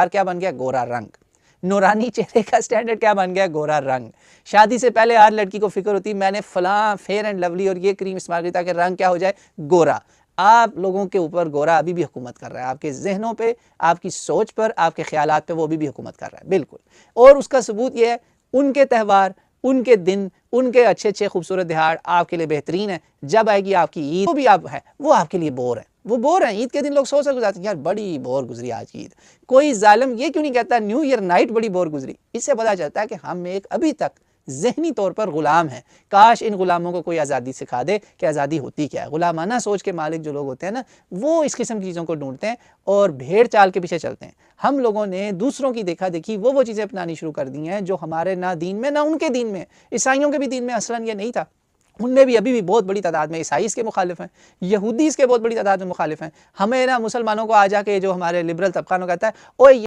क्या बन गया? गोरा रंग। नूरानी चेहरे का स्टैंडर्ड क्या बन गया? गोरा रंग। शादी से पहले हर लड़की को फिक्र होती है मैंने फलां फेयर एंड लवली और ये क्रीम इस्तेमाल की ताकि रंग क्या हो जाए? गोरा। आप लोगों के ऊपर गोरा अभी भी हुकूमत कर रहा है, आपके जहनों पे, आपकी सोच पर, आपके ख्यालात पे वो अभी भी हुकूमत कर रहा है, बिल्कुल। और उसका सबूत ये है उनके त्यौहार, उनके दिन, उनके अच्छे अच्छे खूबसूरत दिहाड़ आपके लिए बेहतरीन है। जब आएगी आपकी ईद, वो भी आप है, वो आपके लिए बोर है, वो बोर है। ईद के दिन लोग सोच गुजारते हैं यार बड़ी बोर गुजरी आज की ईद। कोई जालिम ये क्यों नहीं कहता न्यू ईयर नाइट बड़ी बोर गुजरी? इससे पता चलता है कि हम एक अभी तक जहनी तौर पर गुलाम है। काश इन गुलामों को कोई आज़ादी सिखा दे कि आज़ादी होती क्या है। गुलामाना सोच के मालिक जो लोग होते हैं ना, वो इस किस्म की चीज़ों को ढूंढते हैं और भेड़ चाल के पीछे चलते हैं। हम लोगों ने दूसरों की देखा देखी वो चीज़ें अपनानी शुरू कर दी हैं जो हमारे ना दीन में ना उनके दीन में, ईसाइयों के भी दीन में असलन ये नहीं था। उनमें भी अभी भी बहुत बड़ी तादाद में ईसाई इसके मुखालिफ हैं, यहूदी इसके बहुत बड़ी तादाद में मुखालिफ हैं। हमें ना मुसलमानों को आ जाके जो हमारे लिबरल तबका कहता है ओए